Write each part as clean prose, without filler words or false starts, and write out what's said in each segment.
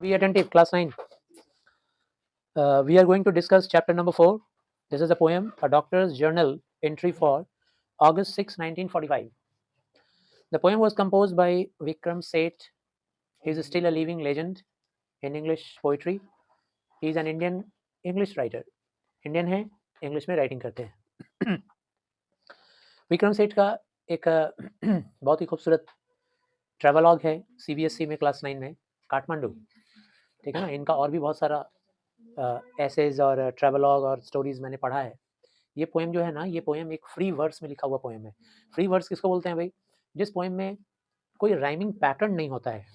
Be attentive, class 9. We are going to discuss chapter number 4. This is a poem, a doctor's journal entry for August 6, 1945. The poem was composed by Vikram Seth. He is still a living legend in English poetry. He is an Indian English writer. Indian है, English में writing करते हैं. विक्रम सेठ का एक बहुत ही खूबसूरत travelogue है CBSE में क्लास 9 में, काठमांडू. ठीक है ना. इनका और भी बहुत सारा एसेज और ट्रेवलॉग और स्टोरीज मैंने पढ़ा है. ये पोएम जो है ना, ये पोएम एक फ्री वर्ड्स में लिखा हुआ पोएम है. फ्री वर्ड्स किसको बोलते हैं भाई? जिस पोएम में कोई राइमिंग पैटर्न नहीं होता है.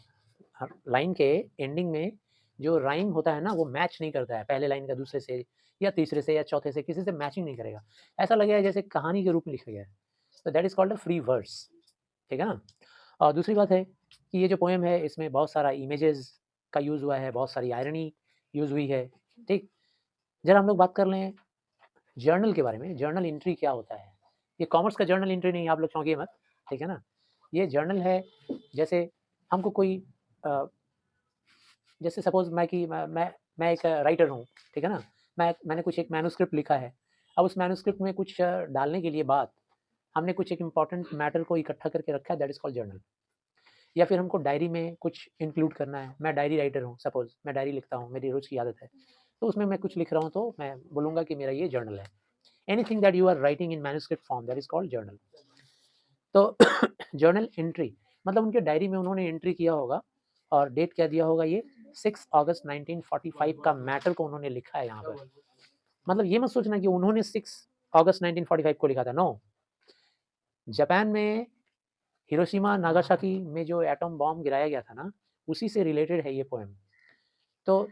हर लाइन के एंडिंग में जो राइम होता है ना, वो मैच नहीं करता है पहले लाइन का दूसरे से या तीसरे से या चौथे से, किसी से मैचिंग नहीं करेगा. ऐसा लगेगा जैसे कहानी के रूप में लिखा गया है. तो that is called a free words. ठीक है ना. और दूसरी बात है कि ये जो पोएम है, इसमें बहुत सारा इमेजेस का यूज़ हुआ है, बहुत सारी आयरनी यूज़ हुई है. ठीक. जरा हम लोग बात कर लें जर्नल के बारे में. जर्नल एंट्री क्या होता है? ये कॉमर्स का जर्नल एंट्री नहीं, आप लोग चौंकिए मत. ठीक है ना. ये जर्नल है, जैसे हमको कोई जैसे सपोज मैं एक राइटर हूँ. ठीक है ना. मैंने कुछ एक मैन्युस्क्रिप्ट लिखा है. अब उस मैन्युस्क्रिप्ट में कुछ डालने के लिए बाद हमने कुछ एक इम्पॉर्टेंट मैटर को इकट्ठा करके रखा है, दैट इज कॉल्ड जर्नल. या फिर हमको डायरी में कुछ इंक्लूड करना है. मैं डायरी राइटर हूँ, सपोज मैं डायरी लिखता हूँ, मेरी रोज़ की आदत है. तो उसमें मैं कुछ लिख रहा हूँ तो मैं बोलूँगा कि मेरा ये जर्नल है. Anything that you are writing in manuscript form, that is called journal. तो जर्नल एंट्री मतलब उनके डायरी में उन्होंने एंट्री किया होगा और डेट क्या दिया होगा, ये 6 अगस्त 1945 का मैटर को उन्होंने लिखा है यहाँ पर. मतलब ये मत सोचना कि उन्होंने 6 अगस्त 1945 को लिखा था. नो. जापान में हिरोशिमा नागासाकी में जो एटम बॉम्ब गिराया गया था ना, उसी से रिलेटेड है ये पोएम. तो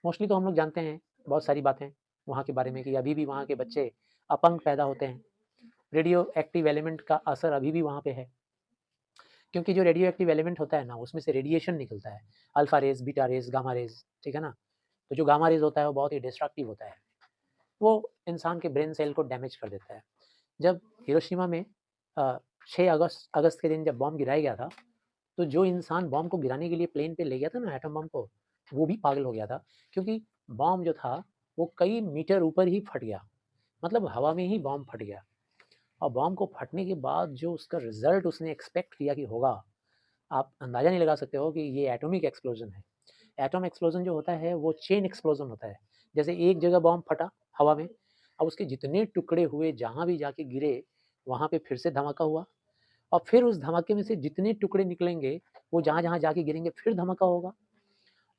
मोस्टली तो हम लोग जानते हैं बहुत सारी बातें वहाँ के बारे में कि अभी भी वहाँ के बच्चे अपंग पैदा होते हैं. रेडियो एक्टिव एलिमेंट का असर अभी भी वहाँ पे है, क्योंकि जो रेडियो एक्टिव एलिमेंट होता है ना, उसमें से रेडिएशन निकलता है. Alpha rays, beta rays, gamma rays. ठीक है ना. तो जो गामा रेज होता है वो बहुत ही डिस्ट्रक्टिव होता है. वो इंसान के ब्रेन सेल को डैमेज कर देता है. जब हिरोशिमा में 6 अगस्त के दिन जब बॉम्ब गिराया गया था, तो जो इंसान बॉम्ब को गिराने के लिए प्लेन पे ले गया था ना, एटम बॉम्ब को, वो भी पागल हो गया था. क्योंकि बॉम्ब जो था वो कई मीटर ऊपर ही फट गया. मतलब हवा में ही बॉम्ब फट गया. और बॉम्ब को फटने के बाद जो उसका रिजल्ट उसने एक्सपेक्ट किया कि होगा, आप अंदाज़ा नहीं लगा सकते हो कि ये एटॉमिक एक्सप्लोजन है. एटॉम एक्सप्लोजन जो होता है वो चेन एक्सप्लोजन होता है. जैसे एक जगह बॉम्ब फटा हवा में, अब उसके जितने टुकड़े हुए जहाँ भी जाके गिरे, वहाँ पे फिर से धमाका हुआ. और फिर उस धमाके में से जितने टुकड़े निकलेंगे, वो जहाँ-जहाँ जाके गिरेंगे फिर धमाका होगा.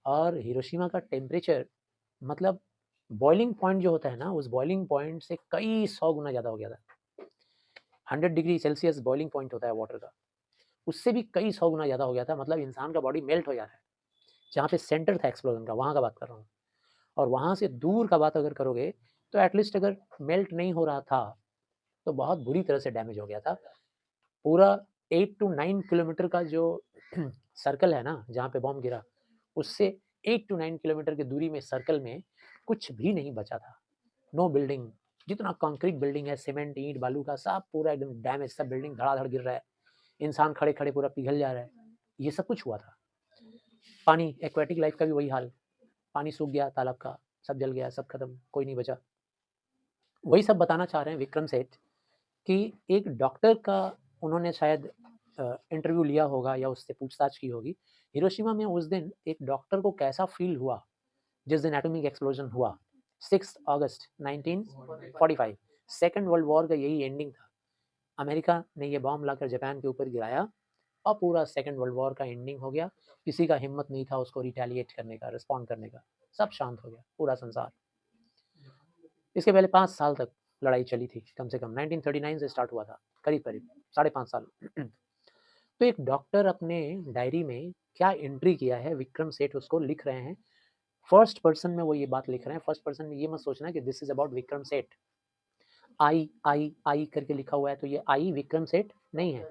और हिरोशिमा का टेम्परेचर मतलब बॉइलिंग पॉइंट जो होता है ना, उस बॉइलिंग पॉइंट से कई 100 गुना ज़्यादा हो गया था. 100 डिग्री सेल्सियस बॉइलिंग पॉइंट होता है वाटर का, उससे भी कई 100 गुना ज़्यादा हो गया था. मतलब इंसान का बॉडी मेल्ट हो जाता है. जहाँ पे सेंटर था एक्सप्लोजन का, वहाँ का बात कर रहा हूँ. और वहाँ से दूर का बात अगर करोगे, तो एटलीस्ट अगर मेल्ट नहीं हो रहा था, तो बहुत बुरी तरह से डैमेज हो गया था. पूरा 8 टू 9 किलोमीटर का जो सर्कल है ना, जहाँ पे बॉम्ब गिरा, उससे 8 टू 9 किलोमीटर की दूरी में सर्कल में कुछ भी नहीं बचा था. No building. जितना कंक्रीट बिल्डिंग है, सीमेंट, ईंट, बालू का, सब पूरा एकदम डैमेज. सब बिल्डिंग धड़ाधड़ गिर रहा है. इंसान खड़े-खड़े पूरा पिघल जा रहा है. ये सब कुछ हुआ था. पानी, एक्वाटिक लाइफ का भी वही हाल. पानी सूख गया तालाब का, सब जल गया, सब खत्म, कोई नहीं बचा. वही सब बताना चाह रहे हैं विक्रम सेठ कि एक डॉक्टर का उन्होंने शायद इंटरव्यू लिया होगा या उससे पूछताछ की होगी. हिरोशिमा में उस दिन एक डॉक्टर को कैसा फील हुआ जिस दिन एटॉमिक एक्सप्लोजन हुआ, 6 अगस्त 1945. सेकेंड वर्ल्ड वॉर का यही एंडिंग था. अमेरिका ने ये बॉम्ब लाकर जापान के ऊपर गिराया और पूरा सेकेंड वर्ल्ड वॉर का एंडिंग हो गया. किसी का हिम्मत नहीं था उसको रिटेलिएट करने का, रिस्पॉन्ड करने का. सब शांत हो गया, पूरा संसार. इसके पहले 5 साल तक लड़ाई चली थी कम से कम. 1939 से स्टार्ट हुआ था, करीब-करीब 5.5 साल. तो एक डॉक्टर अपने डायरी में क्या एंट्री किया है, विक्रम सेठ उसको लिख रहे हैं. फर्स्ट पर्सन में वो ये बात लिख रहे हैं. फर्स्ट पर्सन में ये मत सोचना कि this is about Vikram Seth. आई करके लिखा हुआ है, तो ये आई विक्रम सेठ नहीं है.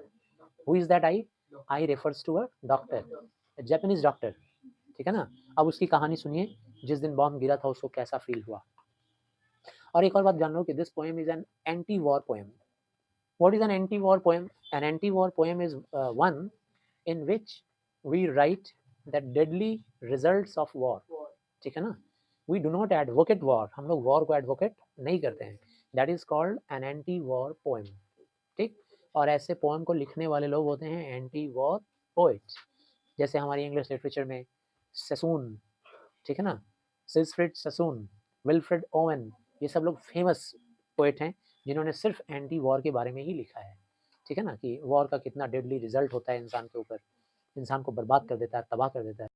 Who is that I? I refers to a doctor, Japanese doctor. ठीक है ना. अब उसकी कहानी सुनिए, जिस दिन बॉम्ब गिरा था उसको कैसा फील हुआ. और एक और बात जान लो कि this poem is an anti war poem. What is an anti war poem? An anti war poem is one in which we write that deadly results of war, ठीक है ना। We do not advocate war, हम लोग war को advocate नहीं करते हैं। That is called an anti war poem, ठीक। और ऐसे पोएम को लिखने वाले लोग होते हैं एंटी वॉर पोइट्स। जैसे हमारी इंग्लिश लिटरेचर में ससून, ठीक है ना, सिगफ्रिड ससून, विल्फ्रेड ओवन, ये सब लोग फेमस पोइट हैं जिन्होंने सिर्फ एंटी वॉर के बारे में ही लिखा है, ठीक है ना, कि वॉर का कितना डेडली रिजल्ट होता है इंसान के ऊपर, इंसान को बर्बाद कर देता है, तबाह कर देता है।